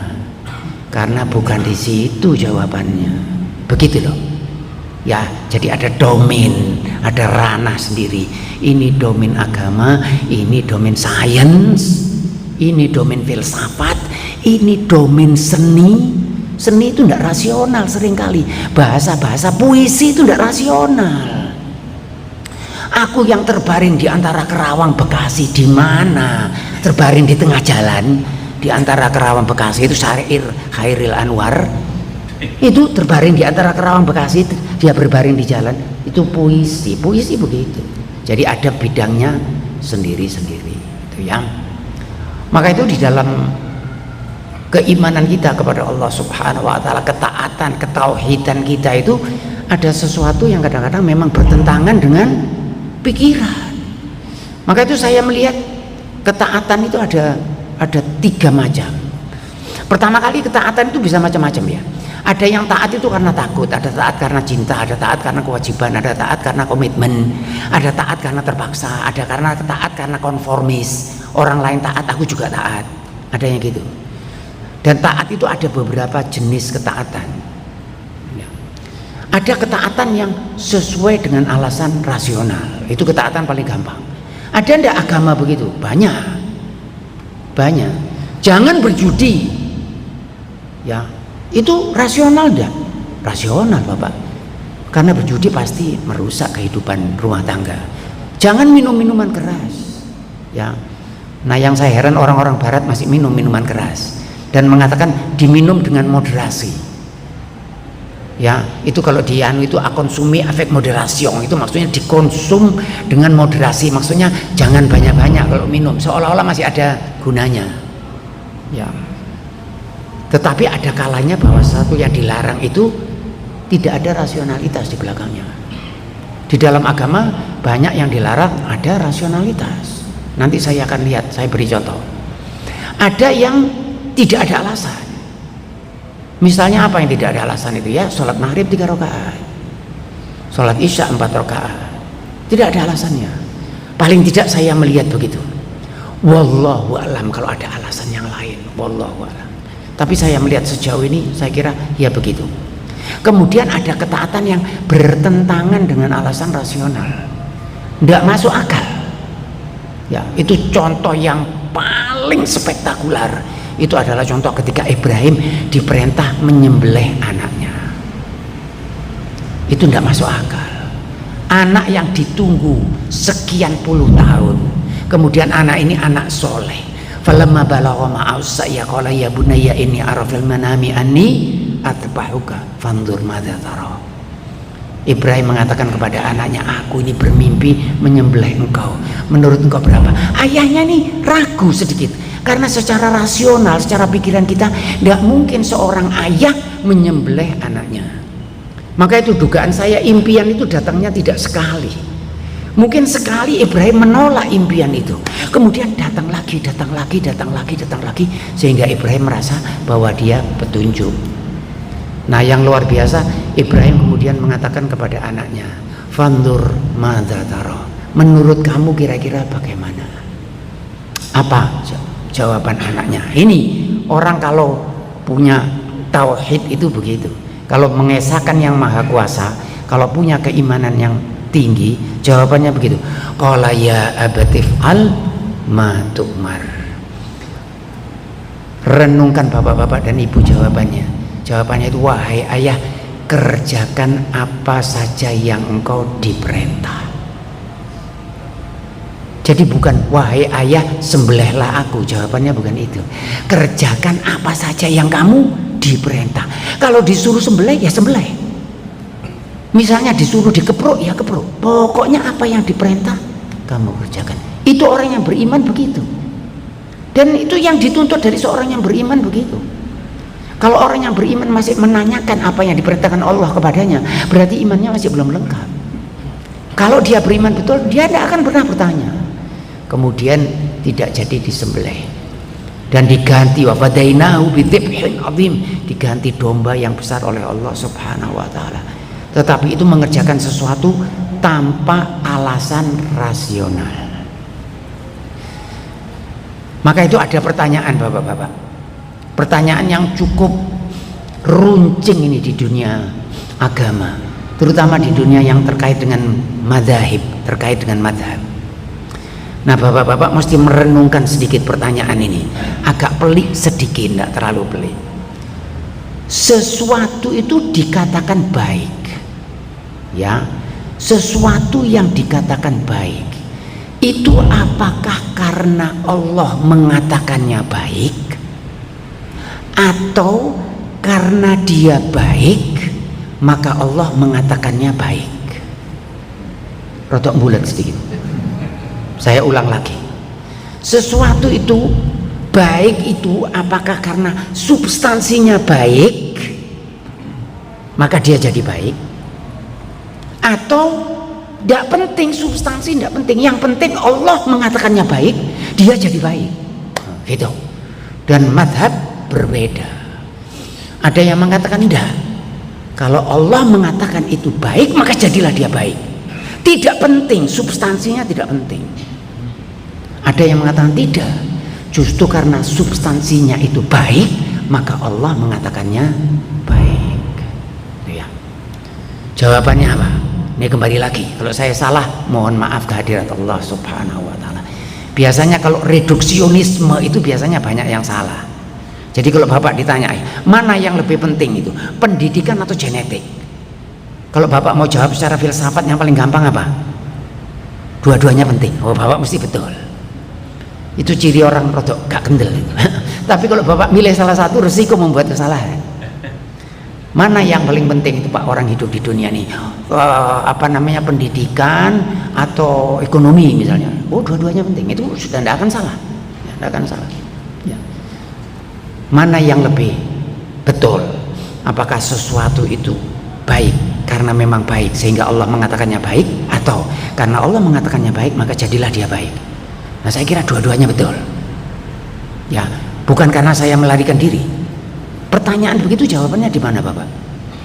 karena bukan di situ jawabannya. Begitu loh ya. Jadi ada domain, ada ranah sendiri. Ini domain agama, ini domain sains, ini domain filsafat, ini domain seni. Seni itu tidak rasional seringkali. Bahasa-bahasa puisi itu tidak rasional. Aku yang terbaring di antara Kerawang Bekasi, di mana? Terbaring di tengah jalan di antara Kerawang Bekasi, itu Syair Khairil Anwar. Itu terbaring di antara Kerawang Bekasi, dia berbaring di jalan. Itu puisi. Puisi begitu. Jadi ada bidangnya sendiri-sendiri. Itu ya. Maka itu di dalam keimanan kita kepada Allah Subhanahu wa taala, ketaatan, ketauhidan kita itu ada sesuatu yang kadang-kadang memang bertentangan dengan pikiran. Maka itu saya melihat ketaatan itu ada 3 macam. Pertama kali ketaatan itu bisa macam-macam ya. Ada yang taat itu karena takut, ada taat karena cinta, ada taat karena kewajiban, ada taat karena komitmen, ada taat karena terpaksa, ada karena taat karena konformis. Orang lain taat, aku juga taat. Ada yang gitu. Dan taat itu ada beberapa jenis ketaatan ya. Ada ketaatan yang sesuai dengan alasan rasional, itu ketaatan paling gampang. Ada ndak agama begitu? Banyak. Jangan berjudi ya, itu rasional ndak? Rasional Bapak, karena berjudi pasti merusak kehidupan rumah tangga. Jangan minum minuman keras ya. Nah yang saya heran, orang-orang barat masih minum minuman keras dan mengatakan diminum dengan moderasi ya. Itu kalau dianu itu akonsumi avec moderation, itu maksudnya dikonsum dengan moderasi, maksudnya jangan banyak-banyak kalau minum, seolah-olah masih ada gunanya ya. Tetapi ada kalanya bahwa satu yang dilarang itu tidak ada rasionalitas di belakangnya. Di dalam agama banyak yang dilarang ada rasionalitas. Nanti saya akan lihat, saya beri contoh. Ada yang tidak ada alasan. Misalnya apa yang tidak ada alasan itu ya? Sholat maghrib 3 rakaat, sholat isya 4 rakaat, tidak ada alasannya. Paling tidak saya melihat begitu. Wallahu a'lam kalau ada alasan yang lain, wallahu a'lam. Tapi saya melihat sejauh ini, saya kira ya begitu. Kemudian ada ketaatan yang bertentangan dengan alasan rasional, tidak masuk akal ya. Itu contoh yang paling spektakuler. Itu adalah contoh ketika Ibrahim diperintah menyembelih anaknya. Itu tidak masuk akal. anak yang ditunggu sekian puluh tahun, kemudian anak ini anak soleh. Falamma balagha ma'as ya qala ya bunayya inni ara fil manami anni atba'uka fanzur madza tara. Ibrahim mengatakan kepada anaknya, aku ini bermimpi menyembelih engkau, menurut engkau berapa? Ayahnya nih ragu sedikit, karena secara rasional, secara pikiran kita tidak mungkin seorang ayah menyembelih anaknya. Maka itu dugaan saya, impian itu datangnya tidak sekali, mungkin sekali Ibrahim menolak impian itu, kemudian datang lagi, sehingga Ibrahim merasa bahwa dia petunjuk. Nah, yang luar biasa, Ibrahim kemudian mengatakan kepada anaknya, fandur madza tara, menurut kamu kira-kira bagaimana? Apa jawaban anaknya? Ini orang kalau punya tauhid itu begitu, kalau mengesahkan yang maha kuasa, kalau punya keimanan yang tinggi, jawabannya begitu, qala ya abatif al ma tu'mar. Renungkan bapak-bapak dan ibu jawabannya. Jawabannya itu, wahai ayah, kerjakan apa saja yang engkau diperintah. Jadi bukan wahai ayah sembelihlah aku, jawabannya bukan itu. Kerjakan apa saja yang kamu diperintah. Kalau disuruh sembelih ya sembelih. Misalnya disuruh dikepruk ya kepruk. Pokoknya apa yang diperintah kamu kerjakan. Itu orang yang beriman begitu. Dan itu yang dituntut dari seorang yang beriman begitu. Kalau orang yang beriman masih menanyakan apa yang diperintahkan Allah kepadanya, berarti imannya masih belum lengkap. Kalau dia beriman betul, dia tidak akan pernah bertanya. Kemudian tidak jadi disembelih dan diganti wa fadainahu bidzibhin azim, diganti domba yang besar oleh Allah Subhanahu wa taala. Tetapi itu mengerjakan sesuatu tanpa alasan rasional. Maka itu ada pertanyaan bapak-bapak. Pertanyaan yang cukup runcing ini di dunia agama, terutama di dunia yang terkait dengan madzhab, terkait dengan madzhab. Nah, bapak-bapak mesti merenungkan sedikit pertanyaan ini, agak pelik sedikit, tidak terlalu pelik. Sesuatu itu dikatakan baik, ya, sesuatu yang dikatakan baik itu apakah karena Allah mengatakannya baik, atau karena dia baik maka Allah mengatakannya baik? Rotok bulat sedikit, saya ulang lagi. Sesuatu itu baik itu apakah karena substansinya baik maka dia jadi baik, atau tidak penting substansi, tidak penting, yang penting Allah mengatakannya baik dia jadi baik, gitu. Dan madhab berbeda. Ada yang mengatakan tidak, kalau Allah mengatakan itu baik maka jadilah dia baik, tidak penting substansinya, tidak penting. Ada yang mengatakan tidak, justru karena substansinya itu baik maka Allah mengatakannya baik, ya. Jawabannya apa? Ini kembali lagi, kalau saya salah mohon maaf kehadirat Allah Subhanahu wa taala. Biasanya kalau reduksionisme itu biasanya banyak yang salah. Jadi kalau bapak ditanya mana yang lebih penting itu, pendidikan atau genetik? Kalau bapak mau jawab secara filsafat yang paling gampang apa? Dua-duanya penting. Oh, bapak mesti betul. Itu ciri orang rodok gak kendel itu. Tapi kalau bapak milih salah satu, resiko membuat kesalahan. Mana yang paling penting itu pak, orang hidup di dunia ini, pendidikan atau ekonomi misalnya? Oh, dua-duanya penting. Itu sudah tidak akan salah, tidak akan salah. Mana yang lebih betul? Apakah sesuatu itu baik karena memang baik sehingga Allah mengatakannya baik, atau karena Allah mengatakannya baik maka jadilah dia baik? Nah, saya kira dua-duanya betul, ya. Bukan karena saya melarikan diri. Pertanyaan begitu jawabannya di mana bapak?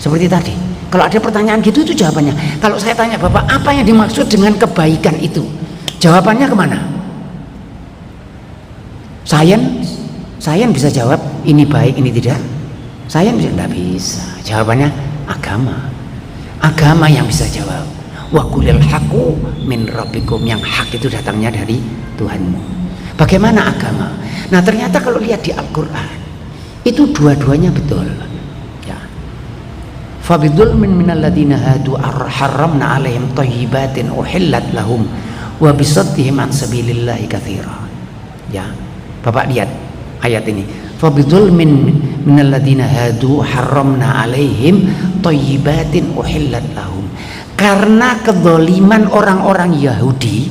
Seperti tadi, kalau ada pertanyaan gitu itu jawabannya. Kalau saya tanya bapak apa yang dimaksud dengan kebaikan itu, jawabannya kemana? Sains bisa jawab ini baik ini tidak. Sains bisa, tidak bisa. Jawabannya agama yang bisa jawab. Wa qulil haqqu min rabbikum, yang hak itu datangnya dari Tuhanmu. Bagaimana agama? Nah, ternyata kalau lihat di Al-Quran itu dua-duanya betul, ya. Fabidulmin minalladzina hadu harramna alaihim thayyibatin uhillat lahum wa bisaddihim an sabilillahi katsira. Ya, Bapak lihat ayat ini. Fabidulmin minalladzina hadu harramna alaihim thayyibatin uhillat lahum. Karena kezaliman orang-orang Yahudi,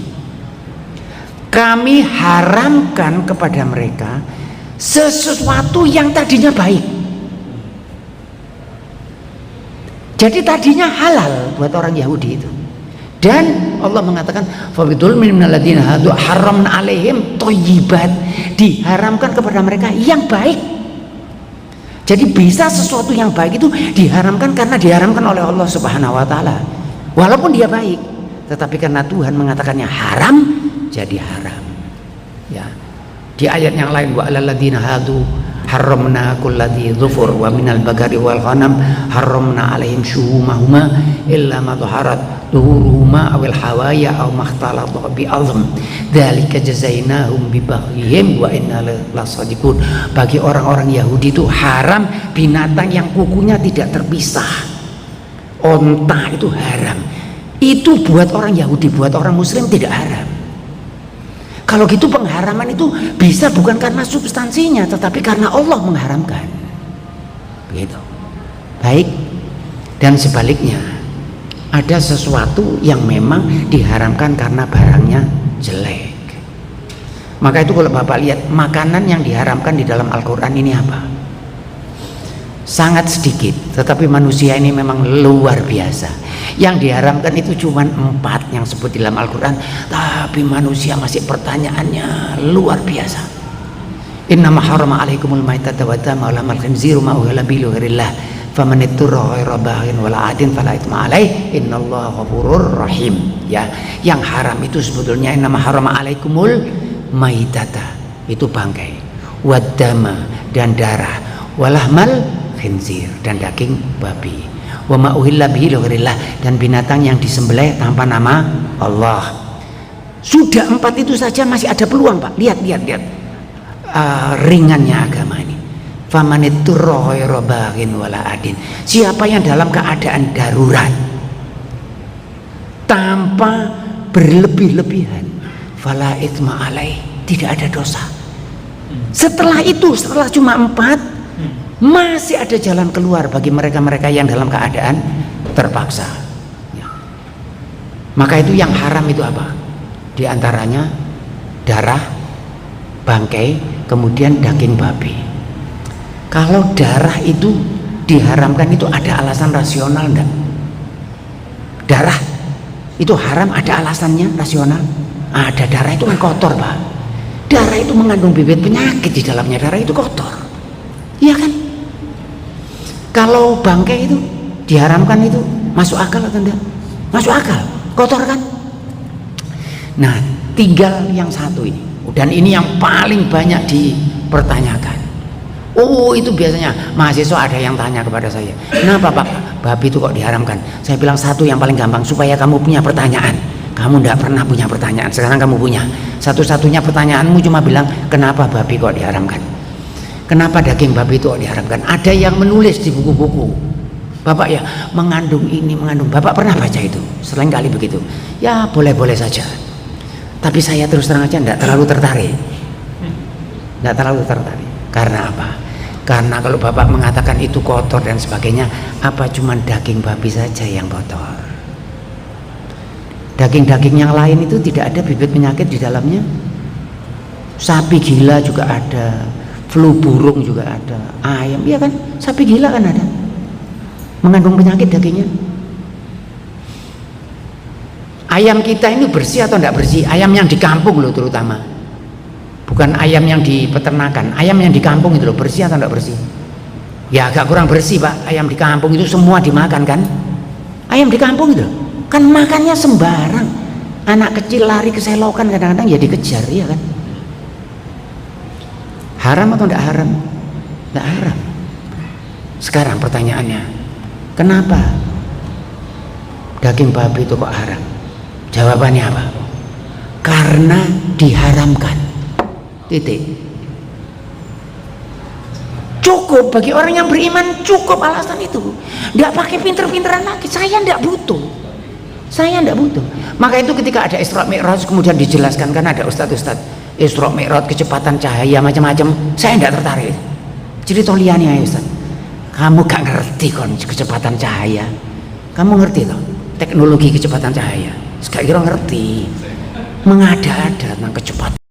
kami haramkan kepada mereka sesuatu yang tadinya baik. Jadi tadinya halal buat orang Yahudi itu. Dan Allah mengatakan fabidul minalladzina hadu haramna alaihim thayyibat, diharamkan kepada mereka yang baik. Jadi bisa sesuatu yang baik itu diharamkan karena diharamkan oleh Allah Subhanahu wa taala. Walaupun dia baik, tetapi karena Tuhan mengatakannya haram, jadi haram. Ya. Di ayat yang lain wa alal ladzina hadu haramna kulladzi dzufur wa minal bagari wal ghanam haramna alaihim syuhumahuma illa ma dhaharat dhuhuruhuma awil hawaya aw makhtalata bi azm dzalika jazainahum bi baghihim wa inna lasadiqun. Bagi orang-orang Yahudi itu haram binatang yang kukunya tidak terpisah. Onta itu haram. Itu buat orang Yahudi, buat orang Muslim tidak haram. Kalau gitu pengharaman itu bisa bukan karena substansinya, tetapi karena Allah mengharamkan. Begitu. Baik. Dan sebaliknya, ada sesuatu yang memang diharamkan karena barangnya jelek. Maka itu kalau Bapak lihat makanan yang diharamkan di dalam Al-Quran ini apa? Sangat sedikit, tetapi manusia ini memang luar biasa. Yang diharamkan itu cuma 4 yang sebut di dalam Al-Quran, tapi manusia masih pertanyaannya luar biasa. Innama harrama alaikumul maitata wa dama wa lahmal khinziru ma uhilla bihi ghairillah faman ittara ghaira baghin wala adin fala itsma alaih innallaha ghafurur rahim. Ya, yang haram itu sebetulnya innama harrama alaikumul maitata, itu bangkai, wa dama dan darah, wa lahmal khinzir dan daging babi, wa ma uhilla bihi ghairillah dan binatang yang disembelih tanpa nama Allah. Sudah 4 itu saja masih ada peluang, Pak. Lihat ringannya agama ini. Famanitturra ghaira baghin wala adin. Siapa yang dalam keadaan darurat tanpa berlebih-lebihan, fala itsma alaih, tidak ada dosa. Setelah itu, setelah cuma 4, masih ada jalan keluar bagi mereka-mereka yang dalam keadaan terpaksa. Ya. Maka itu yang haram itu apa? Di antaranya darah, bangkai, kemudian daging babi. Kalau darah itu diharamkan itu ada alasan rasional enggak? Darah itu haram ada alasannya rasional? Ada. Darah itu kan kotor, Pak. Darah itu mengandung bibit penyakit di dalamnya. Darah itu kotor. Iya kan? Kalau bangkai itu diharamkan itu masuk akal atau enggak? Masuk akal, kotor kan? Nah, tinggal yang satu ini. Dan ini yang paling banyak dipertanyakan. Oh, itu biasanya mahasiswa ada yang tanya kepada saya, kenapa Pak babi itu kok diharamkan? Saya bilang satu yang paling gampang, supaya kamu punya pertanyaan. Kamu enggak pernah punya pertanyaan, sekarang kamu punya. Satu-satunya pertanyaanmu cuma bilang, kenapa babi kok diharamkan? Kenapa daging babi itu diharamkan? Ada yang menulis di buku-buku, Bapak ya mengandung ini, mengandung. Bapak pernah baca itu? Selain kali begitu. Ya boleh-boleh saja. Tapi saya terus terang aja tidak terlalu tertarik. Tidak terlalu tertarik. Karena apa? Karena kalau Bapak mengatakan itu kotor dan sebagainya, apa cuma daging babi saja yang kotor? Daging-daging yang lain itu tidak ada bibit penyakit di dalamnya. Sapi gila juga ada. Flu burung juga ada, ayam, iya kan? Sapi gila kan ada, mengandung penyakit dagingnya. Ayam kita ini bersih atau tidak bersih? Ayam yang di kampung loh terutama, bukan ayam yang di peternakan. Ayam yang di kampung itu loh, bersih atau tidak bersih? Ya agak kurang bersih, Pak. Ayam di kampung itu semua dimakan kan? Ayam di kampung itu kan makannya sembarang. Anak kecil lari ke selokan kadang-kadang ya dikejar, iya kan? Haram atau tidak haram? Tidak haram. Sekarang pertanyaannya, kenapa daging babi itu kok haram? Jawabannya apa? Karena diharamkan. Titik. Cukup bagi orang yang beriman, cukup alasan itu. Tidak pakai pinter-pinteran lagi. Saya tidak butuh. Saya tidak butuh. Maka itu ketika ada Isra Mi'raj kemudian dijelaskan, kan ada ustadz-ustadz Isra Mi'raj, kecepatan cahaya macam-macam. Saya tidak tertarik. Cerita liane ya Ustaz. Kamu gak ngerti kon kecepatan cahaya. Kamu ngerti toh teknologi kecepatan cahaya? Sekali kira ngerti. Mengada-ada tentang kecepatan.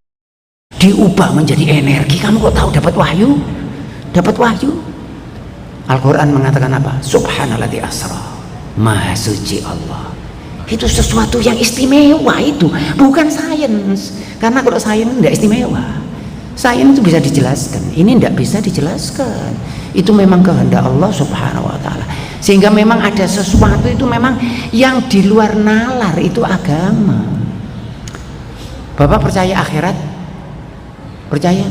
Diubah menjadi energi. Kamu kok tahu dapat wahyu? Dapat wahyu. Al-Quran mengatakan apa? Subhanalladzi asra, maha suci Allah. Itu sesuatu yang istimewa, itu bukan sains. Karena kalau sains tidak istimewa. Sains itu bisa dijelaskan, ini tidak bisa dijelaskan. Itu memang kehendak Allah subhanahu wa ta'ala. Sehingga memang ada sesuatu itu memang yang di luar nalar, itu agama. Bapak percaya akhirat? Percaya?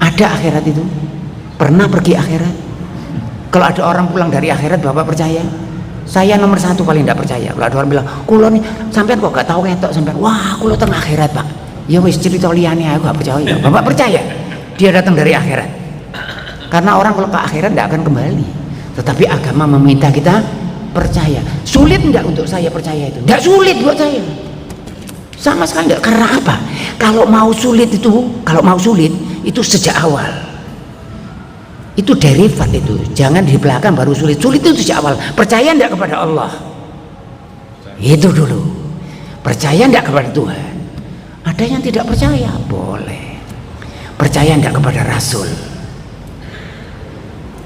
Ada akhirat itu? Pernah pergi akhirat? Kalau ada orang pulang dari akhirat, Bapak percaya? Saya nomor satu paling tidak percaya. Kalau ada orang bilang, kulo nih sampean kok gak tahu ketok sampean. Wah, kulo teng akhirat Pak. Ya wis cerita liyane aku gak percaya. Bapak percaya dia datang dari akhirat? Karena orang kalau ke akhirat tidak akan kembali. Tetapi agama meminta kita percaya. Sulit enggak untuk saya percaya itu? Tidak sulit buat saya. Sama sekali enggak. Karena apa? Kalau mau sulit itu sejak awal. Itu derivat itu, jangan di belakang baru sulit. Sulit itu sejak awal. Percaya enggak kepada Allah? Itu dulu. Percaya enggak kepada Tuhan? Ada yang tidak percaya, boleh. Percaya enggak kepada Rasul?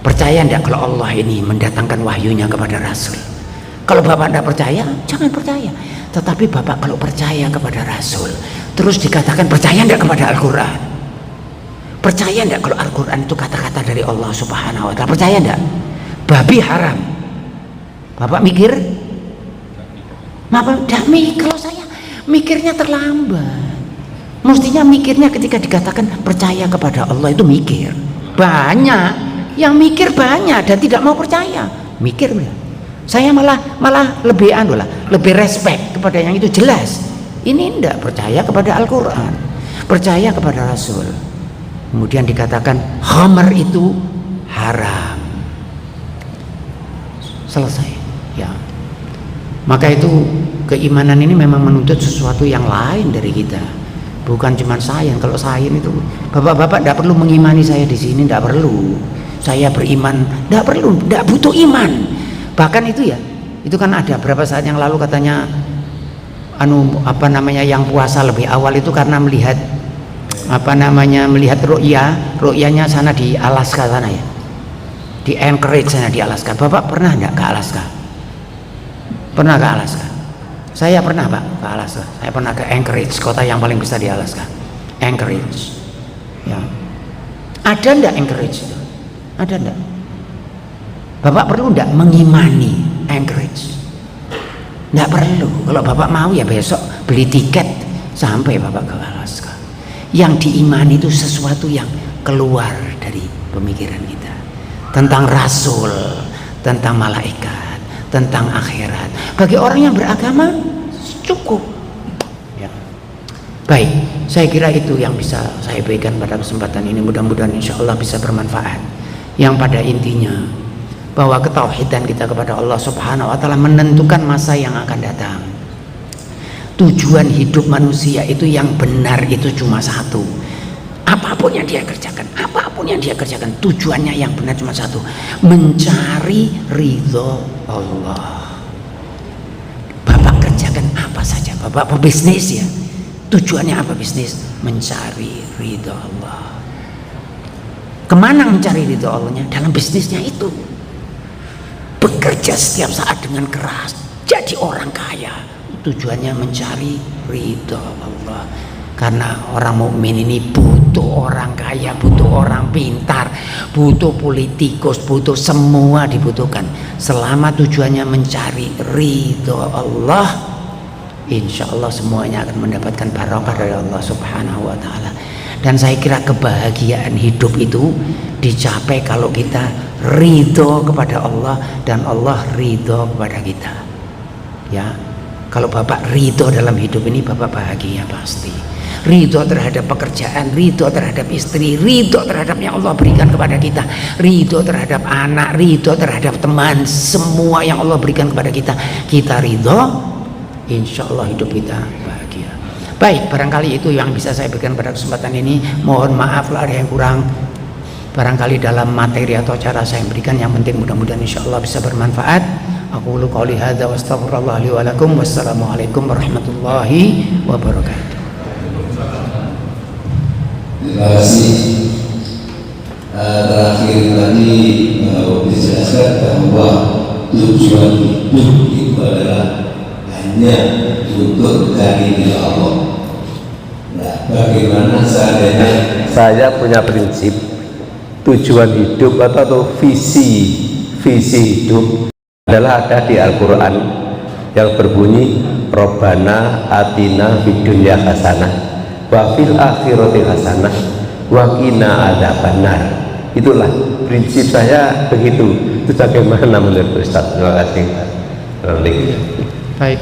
Percaya enggak kalau Allah ini mendatangkan wahyunya kepada Rasul? Kalau Bapak enggak percaya, jangan percaya. Tetapi Bapak kalau percaya kepada Rasul, terus dikatakan percaya enggak kepada Al-Quran? Percaya enggak kalau Al-Quran itu kata-kata dari Allah subhanahu wa ta'ala? Percaya enggak? Babi haram. Bapak mikir? Bapak enggak mikir. Kalau saya mikirnya terlambat. Mestinya mikirnya ketika dikatakan percaya kepada Allah itu mikir. Banyak yang mikir banyak dan tidak mau percaya. Mikir enggak? Saya malah lebih lebih respect kepada yang itu jelas. Ini enggak percaya kepada Al-Quran, percaya kepada Rasul. Kemudian dikatakan khamar itu haram. Selesai ya. Maka itu keimanan ini memang menuntut sesuatu yang lain dari kita. Bukan cuma sains. Kalau sains itu Bapak-bapak tidak perlu mengimani saya di sini, tidak perlu. Saya beriman, tidak perlu, tidak butuh iman. Bahkan itu ya, itu kan ada berapa saat yang lalu katanya yang puasa lebih awal itu karena melihat melihat ru'yanya sana di Alaska sana ya, di Anchorage sana di Alaska. Bapak pernah enggak ke Alaska? Pernah ke Alaska? Saya pernah Pak ke Alaska. Saya pernah ke Anchorage, kota yang paling besar di Alaska. Anchorage ya. Ada enggak Anchorage itu? Ada enggak? Bapak perlu enggak mengimani Anchorage? Enggak perlu. Kalau Bapak mau ya besok beli tiket sampai Bapak ke Alaska. Yang diimani itu sesuatu yang keluar dari pemikiran kita, tentang Rasul, tentang malaikat, tentang akhirat. Bagi orang yang beragama cukup ya. Baik, saya kira itu yang bisa saya berikan pada kesempatan ini. Mudah-mudahan insya Allah bisa bermanfaat. Yang pada intinya bahwa ketauhidan kita kepada Allah subhanahu wa ta'ala menentukan masa yang akan datang. Tujuan hidup manusia itu yang benar itu cuma satu. Apapun yang dia kerjakan, tujuannya yang benar cuma satu, mencari ridho Allah. Bapak kerjakan apa saja, Bapak pebisnis ya, tujuannya apa bisnis? Mencari ridho Allah. Kemana mencari ridho Allahnya? Dalam bisnisnya itu. Bekerja setiap saat dengan keras, jadi orang kaya. Tujuannya mencari ridho Allah. Karena orang mukmin ini butuh orang kaya, butuh orang pintar, butuh politikus, butuh semua dibutuhkan. Selama tujuannya mencari ridho Allah, insya Allah semuanya akan mendapatkan barokah dari Allah subhanahu wa ta'ala. Dan saya kira kebahagiaan hidup itu dicapai kalau kita ridho kepada Allah dan Allah ridho kepada kita ya. Kalau Bapak ridho dalam hidup ini, Bapak bahagia pasti. ridho terhadap pekerjaan, ridho terhadap istri, ridho terhadap yang Allah berikan kepada kita, ridho terhadap anak, ridho terhadap teman, semua yang Allah berikan kepada kita, kita ridho, insya Allah hidup kita bahagia. Baik, barangkali itu yang bisa saya berikan pada kesempatan ini. Mohon maaf lah ada yang kurang, barangkali dalam materi atau cara saya berikan. Yang penting mudah-mudahan insya Allah bisa bermanfaat. Aku qouli hadza wa astaghfirullah li wa lakum. Wassalamualaikum warahmatullahi wabarakatuh. Terima kasih. Terakhir tadi dijelaskan bahwa tujuan hidup itu adalah hanya untuk mencari ridha Allah. Nah, bagaimana seandainya saya punya prinsip tujuan hidup atau visi hidup adalah ada di Al-Quran yang berbunyi Robbana atina fid dunya hasanah wa fil akhirati hasanah wa qina adzabannar. Itulah prinsip saya begitu. Itu bagaimana menurut Ustaz? Terima kasih. Baik,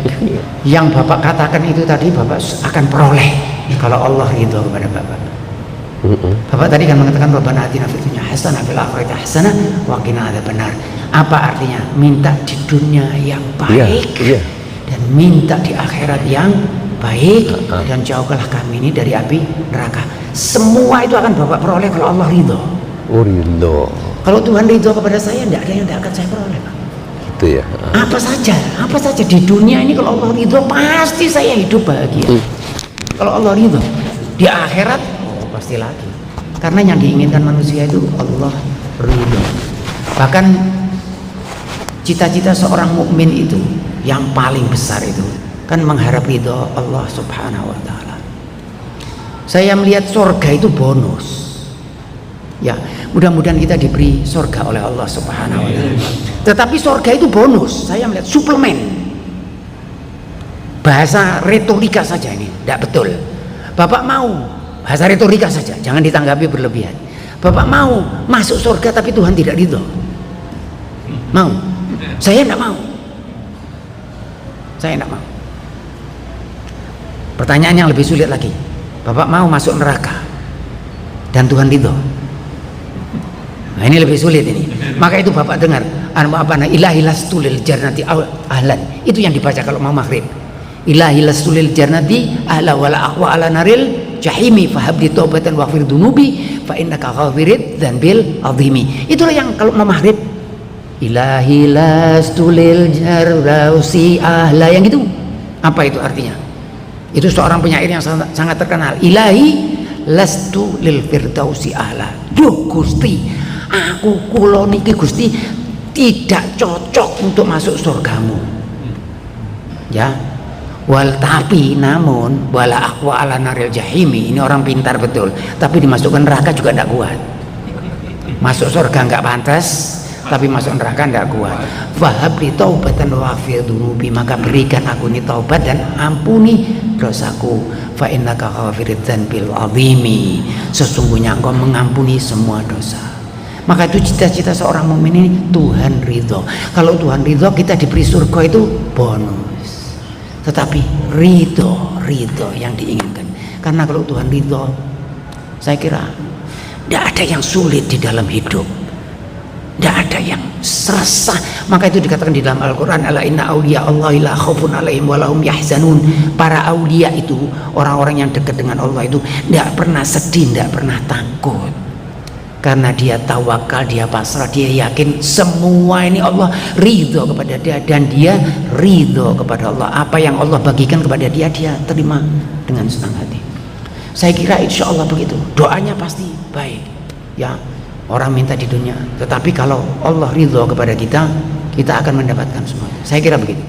yang Bapak katakan itu tadi Bapak akan peroleh kalau Allah ridho kepada Bapak. Bapak tadi kan mengatakan Rabbana atina fid dunya hasanah fil akhirati hasanah wa qina adzabannar. Apa artinya? Minta di dunia yang baik, dan minta di akhirat yang baik, dan jauhkanlah kami ini dari api neraka. Semua itu akan Bapak peroleh kalau Allah ridho. Oh, ridho. Kalau Tuhan ridho kepada saya, tidak ada yang tidak akan saya peroleh, Pak. Itu ya. Apa saja di dunia ini kalau Allah ridho pasti saya hidup bahagia. Kalau Allah ridho di akhirat, oh pasti lagi. Karena yang diinginkan manusia itu Allah ridho. Bahkan cita-cita seorang mukmin itu yang paling besar itu kan mengharap ridho Allah Subhanahu wa taala. Saya melihat surga itu bonus. Ya, mudah-mudahan kita diberi surga oleh Allah Subhanahu wa taala. Tetapi surga itu bonus. Saya melihat suplemen. Bahasa retorika saja ini, tidak betul. Bapak mau bahasa retorika saja, jangan ditanggapi berlebihan. Bapak mau masuk surga tapi Tuhan tidak ridho. Mau? Saya tidak mau. Saya tidak mau. Pertanyaan yang lebih sulit lagi. Bapak mau masuk neraka dan Tuhan ridho. Nah, ini lebih sulit ini. Maka itu Bapak dengar, ilahi lastu lil jannati ahlan. Itu yang dibaca kalau mau maghrib. Ilahi lastu lil jannati ahla wala aqwa ala naril jahimi fahabli taubatan waghfir dunubi fa innaka ghafirid dzanbil azimi. Itulah yang kalau mau maghrib, ilahi lastu lil jarrausi ahla, yang itu. Apa itu artinya? Itu seorang penyair yang sangat terkenal. Ilahi lastu lil firdausi ahla. Duh Gusti, aku kula niki Gusti tidak cocok untuk masuk surgamu. Ya. Tapi namun wala aqwa ala naril jahimi, ini orang pintar betul, tapi dimasukkan neraka juga tidak kuat. Masuk surga nggak pantas, tapi masuk neraka tidak kuat. Fahabli taubatan waghfir dunubi, maka berikan aku ini taubat dan ampuni dosaku. Fa innaka ghafirid dzanbil azimi, sesungguhnya engkau mengampuni semua dosa. Maka itu cita-cita seorang mukmin ini Tuhan ridho. Kalau Tuhan ridho, kita diberi surga itu bonus. Tetapi ridho yang diinginkan. Karena kalau Tuhan ridho, saya kira tidak ada yang sulit di dalam hidup, tidak ada yang serasa. Maka itu dikatakan di dalam Al-Quran, ala inna awliya Allahi la khaufun alaihim wa lahum yahzanun. Para awliya itu, orang-orang yang dekat dengan Allah itu tidak pernah sedih, tidak pernah takut. Karena dia tawakal, dia pasrah, dia yakin semua ini Allah ridho kepada dia, dan dia ridho kepada Allah. Apa yang Allah bagikan kepada dia, dia terima dengan senang hati. Saya kira insya Allah begitu. Doanya pasti baik. Ya, orang minta di dunia, tetapi kalau Allah ridho kepada kita, kita akan mendapatkan semua. Saya kira begitu.